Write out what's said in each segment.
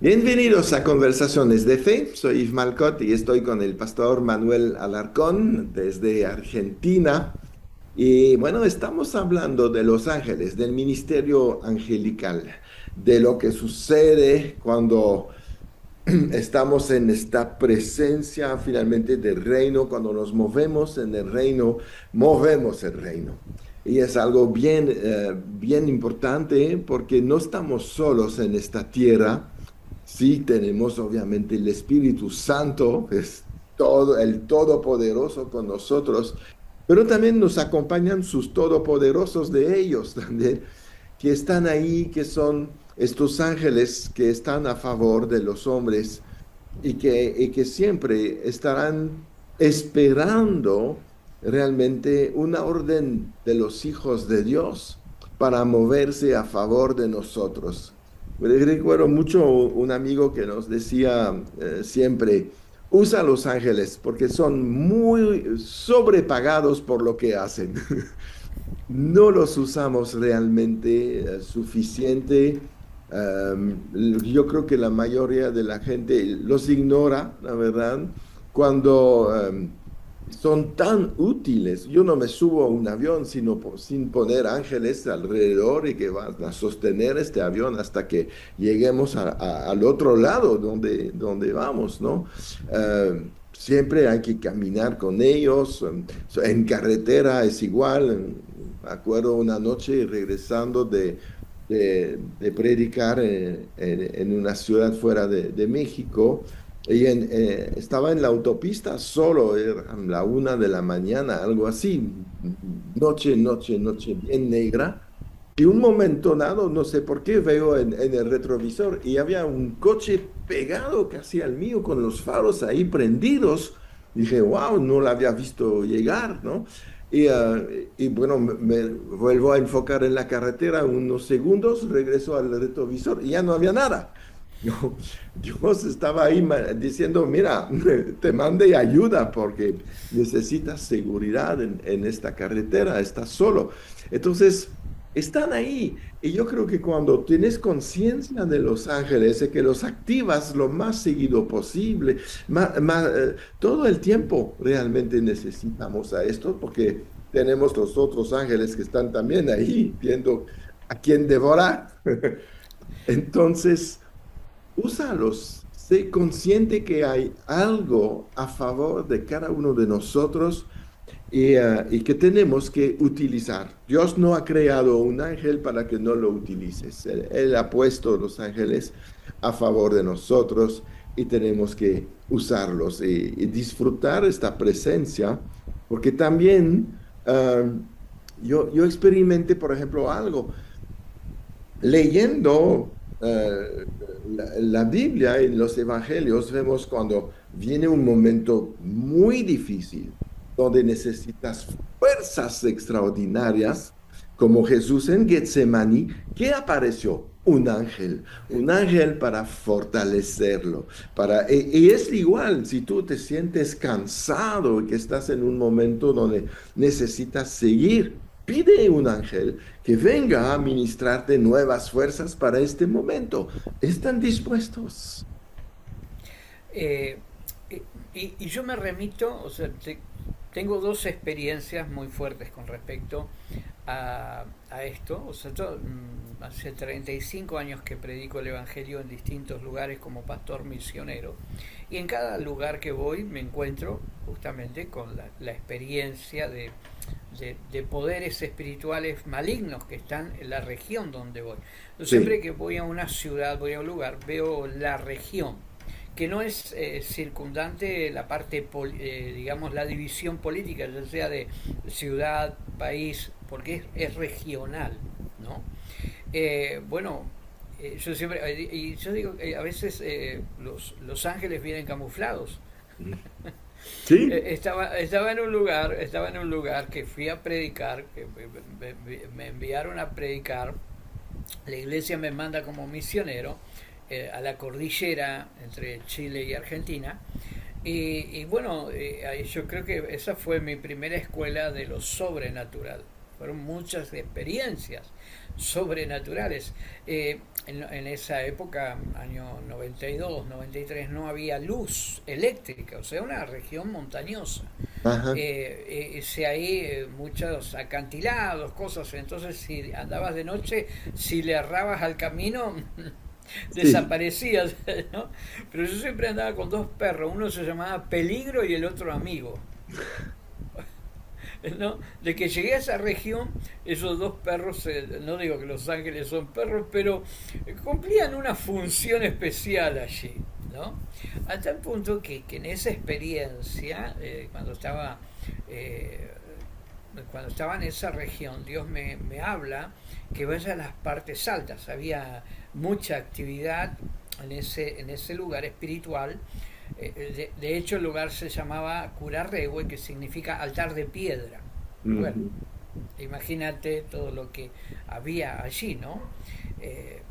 Bienvenidos a Conversaciones de Fe. Soy Yves Malcott y estoy con el pastor Manuel Alarcón desde Argentina. Y bueno, estamos hablando de los ángeles, del ministerio angelical, de lo que sucede cuando estamos en esta presencia finalmente del reino, cuando nos movemos en el reino, movemos el reino. Y es algo bien importante porque no estamos solos en esta tierra. Sí, tenemos obviamente el Espíritu Santo, es todo el Todopoderoso con nosotros, pero también nos acompañan sus todopoderosos de ellos también, que están ahí, que son estos ángeles que están a favor de los hombres y que siempre estarán esperando realmente una orden de los hijos de Dios para moverse a favor de nosotros. Recuerdo mucho un amigo que nos decía siempre, usa los ángeles porque son muy sobrepagados por lo que hacen. No los usamos realmente suficiente. Yo creo que la mayoría de la gente los ignora, la verdad, cuando son tan útiles. Yo no me subo a un avión sin poner ángeles alrededor y que van a sostener este avión hasta que lleguemos al otro lado donde vamos, ¿no? Siempre hay que caminar con ellos. En carretera es igual. Me acuerdo una noche regresando de predicar en una ciudad fuera de México y estaba en la autopista solo, era la 1 de la mañana, algo así, noche bien negra. Y un momento dado, no sé por qué, veo en el retrovisor y había un coche pegado casi al mío con los faros ahí prendidos. Dije, wow, no la había visto llegar, ¿no? Y bueno, me vuelvo a enfocar en la carretera unos segundos, regreso al retrovisor y ya no había nada. Dios estaba ahí diciendo, mira, te mande ayuda porque necesitas seguridad en esta carretera, estás solo. Entonces, están ahí. Y yo creo que cuando tienes conciencia de los ángeles, de que los activas lo más seguido posible, todo el tiempo realmente necesitamos a esto porque tenemos los otros ángeles que están también ahí viendo a quién devorar. Entonces, úsalos. Sé consciente que hay algo a favor de cada uno de nosotros y que tenemos que utilizar. Dios no ha creado un ángel para que no lo utilices. Él ha puesto los ángeles a favor de nosotros y tenemos que usarlos y disfrutar esta presencia, porque también yo experimenté, por ejemplo, algo leyendo la Biblia y los evangelios, vemos cuando viene un momento muy difícil, donde necesitas fuerzas extraordinarias, como Jesús en Getsemaní, ¿qué apareció? Un ángel para fortalecerlo. Y es igual, si tú te sientes cansado y que estás en un momento donde necesitas seguir, pide un ángel que venga a ministrarte nuevas fuerzas para este momento. ¿Están dispuestos? Eh, y yo me remito, o sea, tengo dos experiencias muy fuertes con respecto a esto. O sea, yo hace 35 años que predico el Evangelio en distintos lugares como pastor misionero. Y en cada lugar que voy me encuentro justamente con la experiencia de poderes espirituales malignos que están en la región donde voy. Yo siempre Sí, que voy a una ciudad, voy a un lugar, veo la región que no es circundante la parte, digamos, la división política, ya sea de ciudad, país, porque es regional, ¿no? Bueno, yo siempre, y yo digo, a veces los ángeles vienen camuflados. sí, Estaba en un lugar que fui a predicar, que me enviaron a predicar. La iglesia me manda como misionero a la cordillera entre Chile y Argentina. Y bueno, yo creo que esa fue mi primera escuela de lo sobrenatural. Fueron muchas experiencias sobrenaturales. en esa época, año 92, 93, no había luz eléctrica, o sea, una región montañosa. Ajá, Si hay muchos acantilados, cosas, entonces si andabas de noche, si le errabas al camino, sí. desaparecías, ¿no? Pero yo siempre andaba con dos perros, uno se llamaba Peligro y el otro Amigo. ¿No? De que llegué a esa región, esos dos perros, no digo que los ángeles son perros, pero cumplían una función especial allí, ¿no? A tal punto que en esa experiencia, eh, cuando estaba en esa región, Dios me habla que vaya a las partes altas. Había mucha actividad en ese lugar espiritual. De hecho, el lugar se llamaba Curarrehue, que significa altar de piedra. Bueno, Ujú. imagínate todo lo que había allí, ¿no? Eh,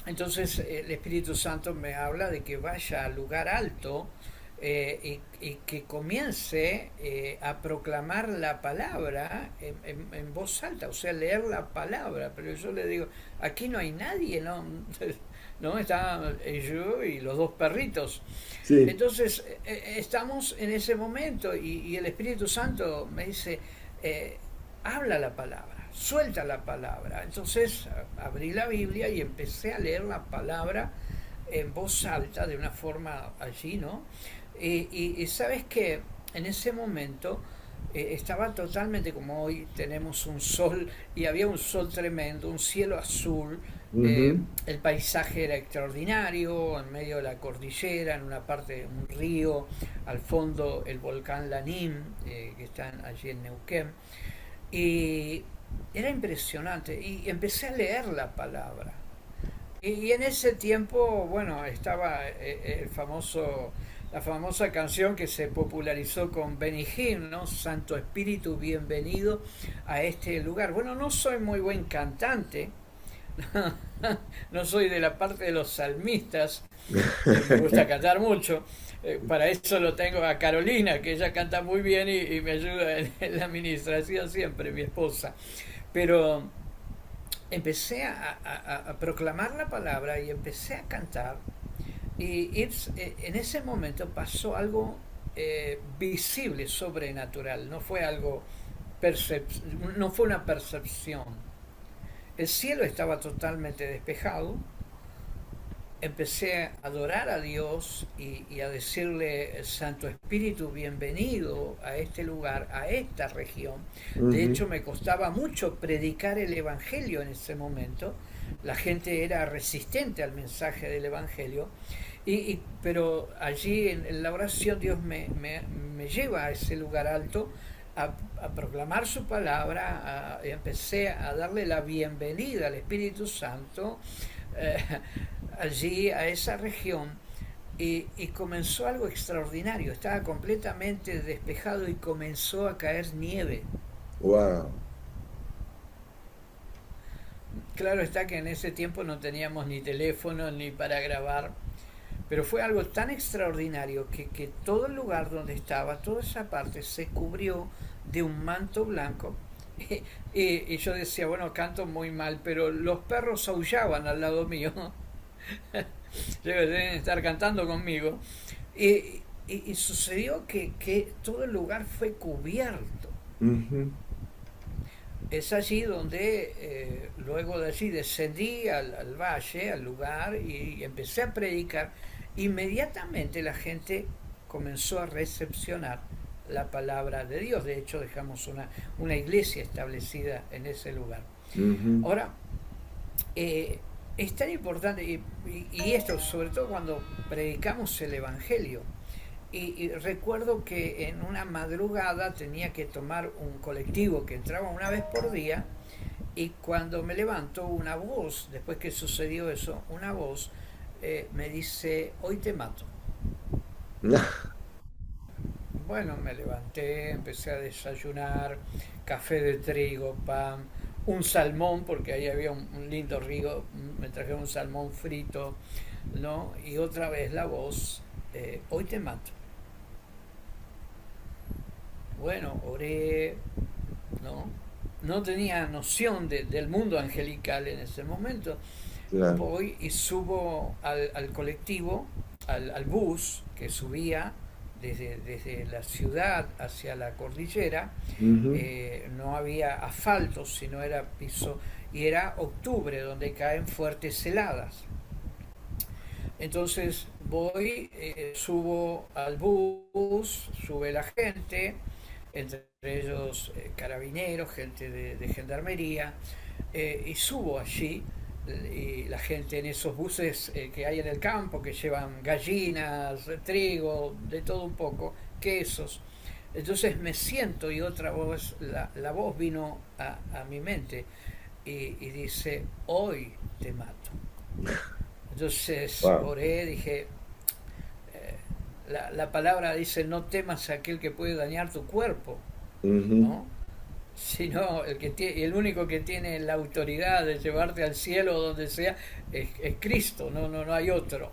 entonces el Espíritu Santo me habla de que vaya al lugar alto, y que comience a proclamar la palabra en voz alta, o sea, leer la palabra. Pero yo le digo, aquí no hay nadie, ¿no? ¿No? Está yo y los dos perritos. Sí. Entonces estamos en ese momento y el Espíritu Santo me dice, eh, habla la palabra, suelta la palabra. Entonces abrí la Biblia y empecé a leer la palabra en voz alta de una forma allí, ¿no? Y sabes que en ese momento estaba totalmente como hoy tenemos un sol y había un sol tremendo, un cielo azul, Ujú. el paisaje era extraordinario, en medio de la cordillera, en una parte un río, al fondo el volcán Lanín, que está allí en Neuquén, y era impresionante, y empecé a leer la palabra. Y en ese tiempo, bueno, estaba la famosa canción que se popularizó con Benny Hinn, ¿no? Santo Espíritu, bienvenido a este lugar. Bueno, no soy muy buen cantante, no soy de la parte de los salmistas, me gusta cantar mucho. Para eso lo tengo a Carolina, que ella canta muy bien y me ayuda en la administración siempre, mi esposa. Pero empecé a proclamar la palabra y empecé a cantar. En ese momento pasó algo visible, sobrenatural. No fue algo no fue una percepción. El cielo estaba totalmente despejado. Empecé a adorar a Dios y a decirle, Santo Espíritu, bienvenido a este lugar, a esta región. De Ujú. hecho, me costaba mucho predicar el Evangelio en ese momento. La gente era resistente al mensaje del Evangelio. Pero allí en la oración Dios me lleva a ese lugar alto a proclamar su palabra, empecé a darle la bienvenida al Espíritu Santo, eh, allí a esa región, y comenzó algo extraordinario. Estaba completamente despejado y comenzó a caer nieve. Wow. Claro está que en ese tiempo no teníamos ni teléfono ni para grabar, pero fue algo tan extraordinario que todo el lugar donde estaba, toda esa parte se cubrió de un manto blanco. Y yo decía, bueno, canto muy mal, pero los perros aullaban al lado mío. Deben estar cantando conmigo. Y sucedió que todo el lugar fue cubierto. Ujú. Es allí donde, luego de allí, descendí al valle, al lugar, y empecé a predicar. Inmediatamente la gente comenzó a recepcionar la palabra de Dios. De hecho, dejamos una iglesia establecida en ese lugar. Ujú. Ahora, es tan importante, y esto sobre todo cuando predicamos el Evangelio. Y recuerdo que en una madrugada tenía que tomar un colectivo que entraba una vez por día, y cuando me levanto, una voz, después que sucedió eso, una voz me dice, hoy te mato. Bueno, me levanté, empecé a desayunar, café de trigo, pan, un salmón, porque ahí había un lindo río, me traje un salmón frito, ¿no? Y otra vez la voz, hoy te mato. Bueno, oré, ¿no? No tenía noción del mundo angelical en ese momento. claro. voy y subo al colectivo, al bus que subía desde la ciudad hacia la cordillera. Ujú. No había asfalto, sino era piso, y era octubre donde caen fuertes heladas. Entonces voy, subo al bus, sube la gente, entre ellos carabineros, gente de gendarmería, y subo allí, y la gente en esos buses que hay en el campo, que llevan gallinas, trigo, de todo un poco, quesos. Entonces me siento y otra voz, la voz vino a mi mente y dice, hoy te mato. Entonces Wow. oré, dije, la palabra dice, no temas a aquel que puede dañar tu cuerpo, Ujú. ¿no? Sino el único que tiene la autoridad de llevarte al cielo o donde sea es Cristo, no hay otro.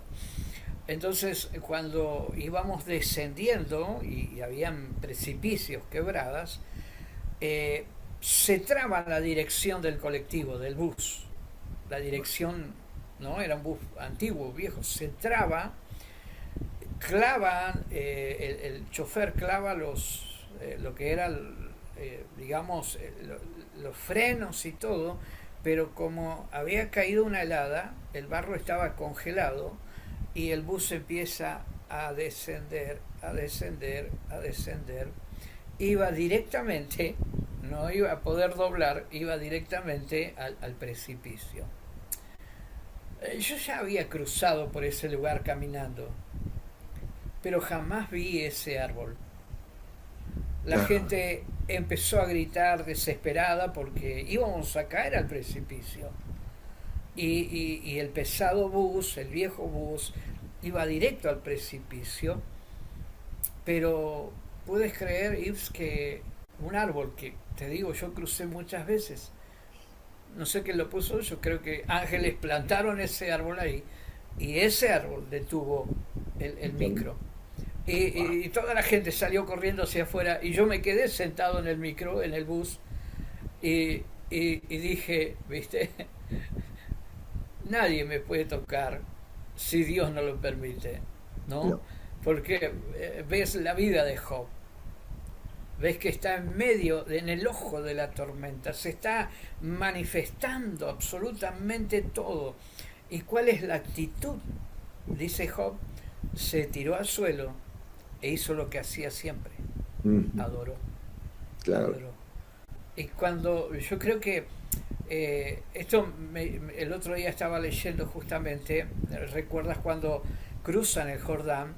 Entonces, cuando íbamos descendiendo y habían precipicios, quebradas, eh, se traba la dirección del colectivo, del bus. La dirección, ¿no? Era un bus antiguo, viejo, se traba, clavan, el chofer clava lo que era, digamos, los frenos y todo, pero como había caído una helada, el barro estaba congelado y el bus empieza a descender, a descender, a descender. Iba directamente, no iba a poder doblar, iba directamente al precipicio. Yo ya había cruzado por ese lugar caminando, pero jamás vi ese árbol. La Ah, gente empezó a gritar desesperada porque íbamos a caer al precipicio. Y el pesado bus, el viejo bus, iba directo al precipicio, pero puedes creer, Yves, que un árbol que, te digo, yo crucé muchas veces, no sé quién lo puso, yo creo que ángeles plantaron ese árbol ahí, y ese árbol detuvo el entonces, micro. wow. Y toda la gente salió corriendo hacia afuera y yo me quedé sentado en el micro, en el bus, y dije, viste, nadie me puede tocar si Dios no lo permite, ¿no? No. Porque ves la vida de Job, ves que está en medio, en el ojo de la tormenta, se está manifestando absolutamente todo. ¿Y cuál es la actitud? Dice Job, se tiró al suelo e hizo lo que hacía siempre, Ujú. adoró, Claro. adoró. Y cuando yo creo que el otro día estaba leyendo justamente, ¿recuerdas cuando cruzan el Jordán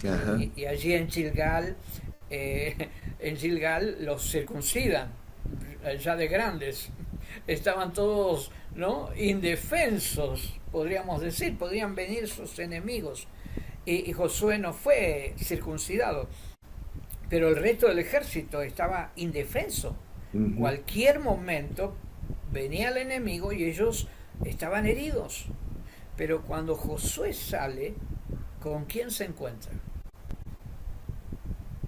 Ajá. y allí en Gilgal los circuncidan, ya de grandes? Estaban todos, ¿no? Indefensos, podríamos decir, podrían venir sus enemigos. Y Josué no fue circuncidado, pero el resto del ejército estaba indefenso. Ujú. Cualquier momento venía el enemigo y ellos estaban heridos. Pero cuando Josué sale, ¿con quién se encuentra?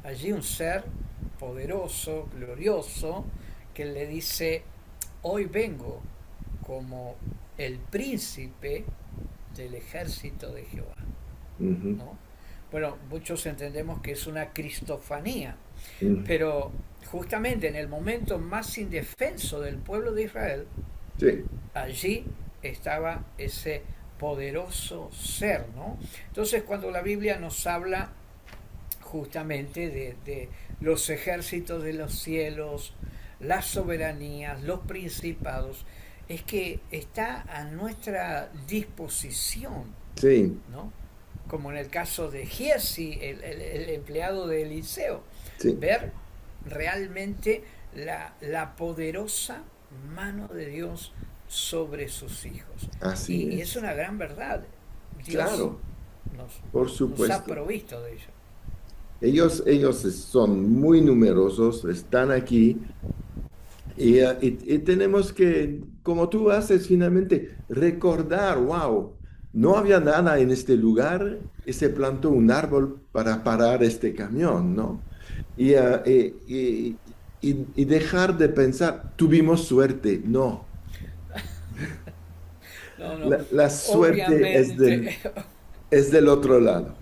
Allí un ser poderoso, glorioso, que le dice, hoy vengo como el príncipe del ejército de Jehová, Ujú. ¿no? Bueno, muchos entendemos que es una cristofanía, Ujú. pero justamente en el momento más indefenso del pueblo de Israel, Sí. allí estaba ese poderoso ser, ¿no? Entonces cuando la Biblia nos habla justamente de los ejércitos de los cielos, las soberanías, los principados, es que está a nuestra disposición, Sí. ¿no? Como en el caso de Giesi, el empleado de Eliseo, Sí. ver realmente la poderosa mano de Dios sobre sus hijos. Así Y es es. una gran verdad. Dios Claro, nos, por nos ha supuesto. provisto de ello. Ellos son muy numerosos, están aquí y tenemos que, como tú haces finalmente, recordar, wow, no había nada en este lugar y se plantó un árbol para parar este camión, ¿no? Y dejar de pensar, tuvimos suerte, no. No, no. La suerte Obviamente. es del otro lado.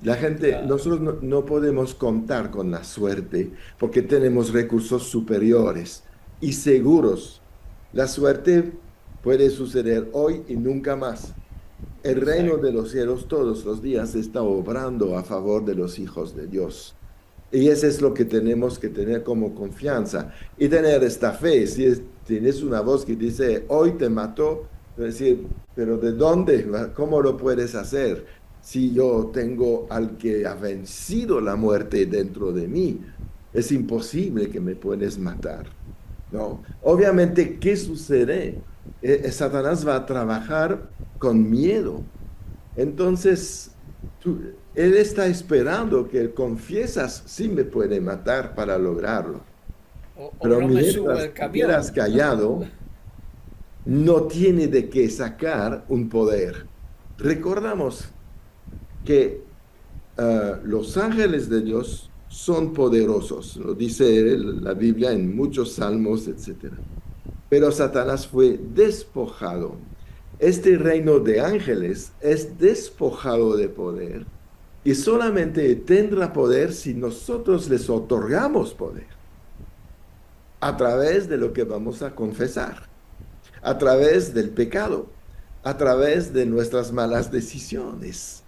La gente, Claro. nosotros no podemos contar con la suerte porque tenemos recursos superiores y seguros. La suerte puede suceder hoy y nunca más. El reino Exacto. de los cielos todos los días está obrando a favor de los hijos de Dios. Y eso es lo que tenemos que tener como confianza y tener esta fe. Si tienes una voz que dice, hoy te mató, decir, pero ¿de dónde? ¿Cómo lo puedes hacer? Si yo tengo al que ha vencido la muerte dentro de mí, es imposible que me puedes matar. ¿No? Obviamente, ¿qué sucede? Satanás va a trabajar con miedo. Entonces, él está esperando que confiesas, sí me puede matar para lograrlo. O Pero no me subo mientras al te quedas camión, ¿no? callado, no tiene de qué sacar un poder. Recordamos que los ángeles de Dios son poderosos, lo dice la Biblia en muchos salmos, etcétera. Pero Satanás fue despojado. Este reino de ángeles es despojado de poder y solamente tendrá poder si nosotros les otorgamos poder a través de lo que vamos a confesar, a través del pecado, a través de nuestras malas decisiones.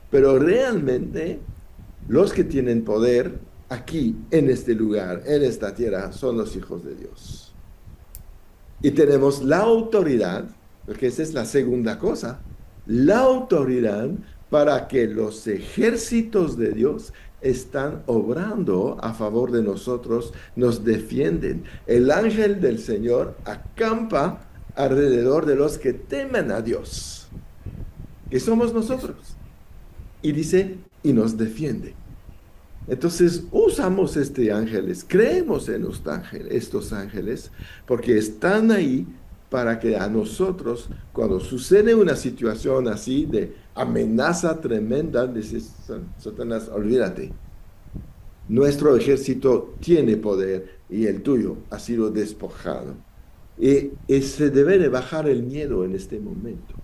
Pero realmente los que tienen poder aquí, en este lugar, en esta tierra, son los hijos de Dios. Y tenemos la autoridad, porque esa es la segunda cosa, la autoridad para que los ejércitos de Dios están obrando a favor de nosotros, nos defienden. El ángel del Señor acampa alrededor de los que temen a Dios, que somos Es- nosotros. Y dice, y nos defiende. Entonces usamos ángeles, creemos en estos ángeles, porque están ahí para que a nosotros, cuando sucede una situación así de amenaza tremenda, dices, Satanás, olvídate, nuestro ejército tiene poder y el tuyo ha sido despojado. Y se debe de bajar el miedo en este momento.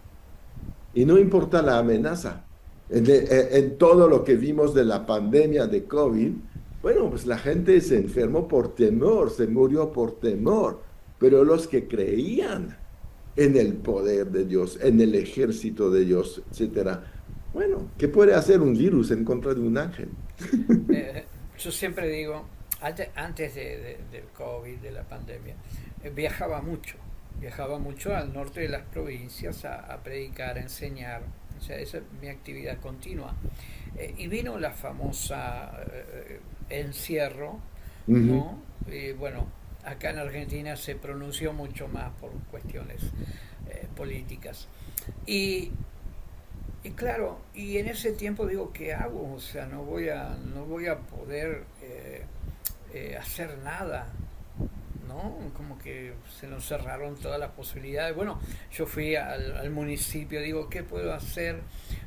Y no importa la amenaza. En todo lo que vimos de la pandemia de COVID, bueno, pues la gente se enfermó por temor, se murió por temor, pero los que creían en el poder de Dios, en el ejército de Dios, etcétera, bueno, ¿qué puede hacer un virus en contra de un ángel? eh, yo siempre digo, antes del COVID, de la pandemia, viajaba mucho al norte de las provincias a predicar, a enseñar, o sea, esa es mi actividad continua. Y vino la famosa encierro, Ujú. ¿no? Y bueno, acá en Argentina se pronunció mucho más por cuestiones políticas. Y y claro, y en ese tiempo digo, ¿qué hago? O sea, no voy a poder hacer nada, ¿no? Como que se nos cerraron todas las posibilidades. Bueno, yo fui al municipio, digo, ¿qué puedo hacer?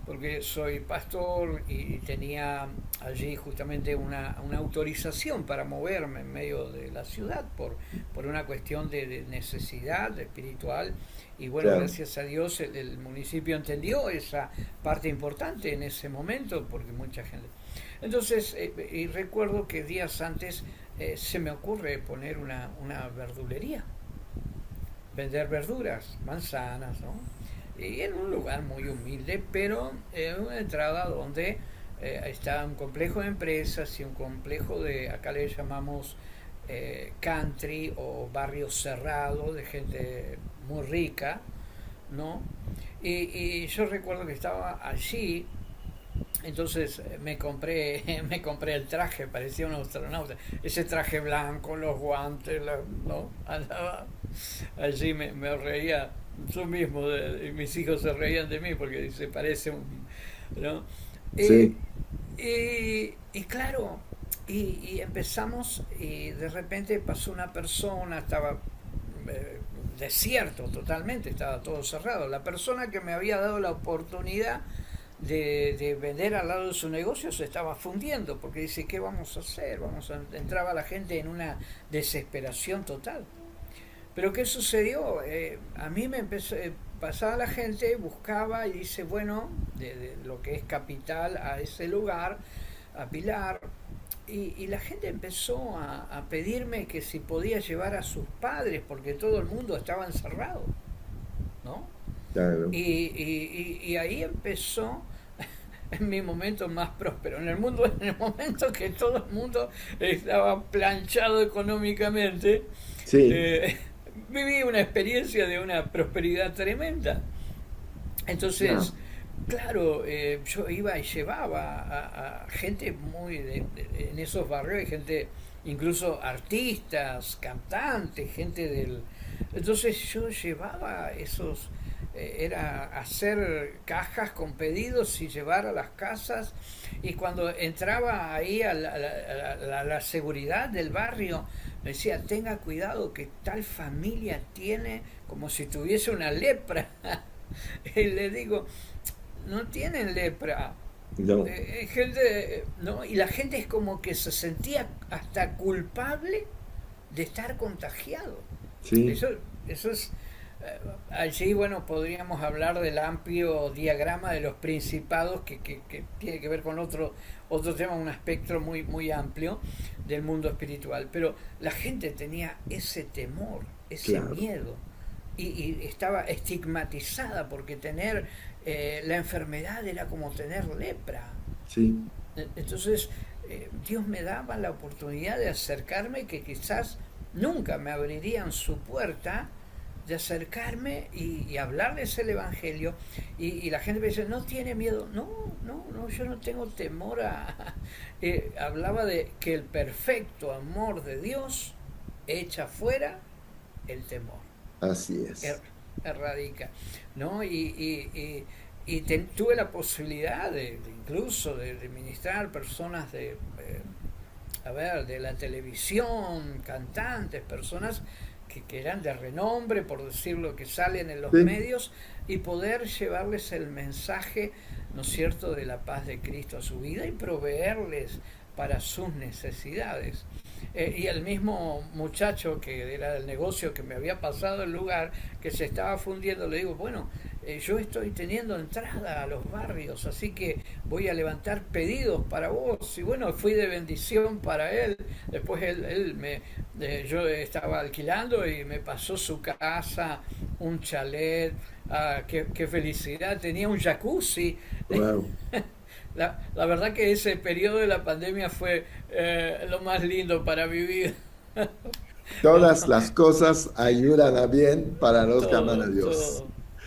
Porque soy pastor y tenía allí justamente una autorización para moverme en medio de la ciudad por una cuestión de necesidad espiritual. Y bueno, Claro. gracias a Dios el municipio entendió esa parte importante en ese momento, porque mucha gente... Entonces, y recuerdo que días antes se me ocurre poner una verdulería, vender verduras, manzanas, ¿no? Y en un lugar muy humilde, pero en una entrada donde está un complejo de empresas y un complejo de, acá le llamamos country o barrio cerrado, de gente muy rica, ¿no? Y yo recuerdo que estaba allí, entonces me compré el traje, parecía un astronauta, ese traje blanco, los guantes, ¿no? Andaba allí, me reía yo mismo, y mis hijos se reían de mí porque se parece un, ¿no? Y, Sí, y claro, y empezamos y de repente pasó una persona, estaba desierto totalmente, estaba todo cerrado. La persona que me había dado la oportunidad de vender al lado de su negocio se estaba fundiendo porque dice, ¿qué vamos a hacer? Entraba la gente en una desesperación total. Pero ¿qué sucedió? A mí me empezó, pasaba la gente, buscaba y dice, bueno, de lo que es capital a ese lugar, a Pilar, y la gente empezó a pedirme que si podía llevar a sus padres, porque todo el mundo estaba encerrado, ¿no? claro. Y ahí empezó en mi momento más próspero, en el mundo, en el momento que todo el mundo estaba planchado económicamente, Sí, eh, viví una experiencia de una prosperidad tremenda. Entonces, claro. claro, yo iba y llevaba a gente muy en esos barrios, hay gente, incluso artistas, cantantes, gente del... Entonces yo llevaba esos, era hacer cajas con pedidos y llevar a las casas, y cuando entraba ahí a la seguridad del barrio, me decía, tenga cuidado que tal familia tiene como si tuviese una lepra. Y le digo, no tienen lepra. No, Gente, ¿no? Y la gente es como que se sentía hasta culpable de estar contagiado. sí, Eso es, allí, bueno, podríamos hablar del amplio diagrama de los principados que tiene que ver con otro tema, un espectro muy, muy amplio del mundo espiritual. Pero la gente tenía ese temor, ese claro. miedo, y estaba estigmatizada porque tener la enfermedad era como tener lepra. Sí, Entonces, Dios me daba la oportunidad de acercarme, que quizás nunca me abrirían su puerta, de acercarme y hablarles el Evangelio. Y la gente me dice, no tiene miedo. No, no, no, yo no tengo temor a... hablaba de que el perfecto amor de Dios echa fuera el temor, así es. er- erradica, ¿no? Tuve la posibilidad incluso de ministrar personas a ver, de la televisión, cantantes, personas que eran de renombre, por decirlo, que salen en los Sí, medios, y poder llevarles el mensaje, ¿no es cierto?, de la paz de Cristo a su vida y proveerles para sus necesidades. Y el mismo muchacho que era del negocio, que me había pasado el lugar, que se estaba fundiendo, le digo, bueno, yo estoy teniendo entrada a los barrios, así que voy a levantar pedidos para vos. Y bueno, fui de bendición para él. Después yo estaba alquilando y me pasó su casa, un chalet. Qué felicidad, tenía un jacuzzi. wow. La verdad que ese periodo de la pandemia fue lo más lindo para vivir. No, Todas las cosas ayudan a bien para los que aman a todo, Dios.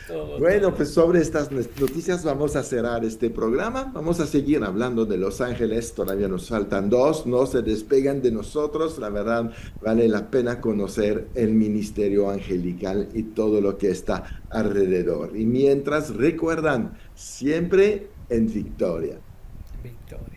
todo, todo, Bueno, todo. pues sobre estas noticias vamos a cerrar este programa. Vamos a seguir hablando de Los Ángeles. Todavía nos faltan dos. No se despegan de nosotros. La verdad, vale la pena conocer el ministerio angelical y todo lo que está alrededor. Y mientras recuerdan, siempre en victoria. Victoria.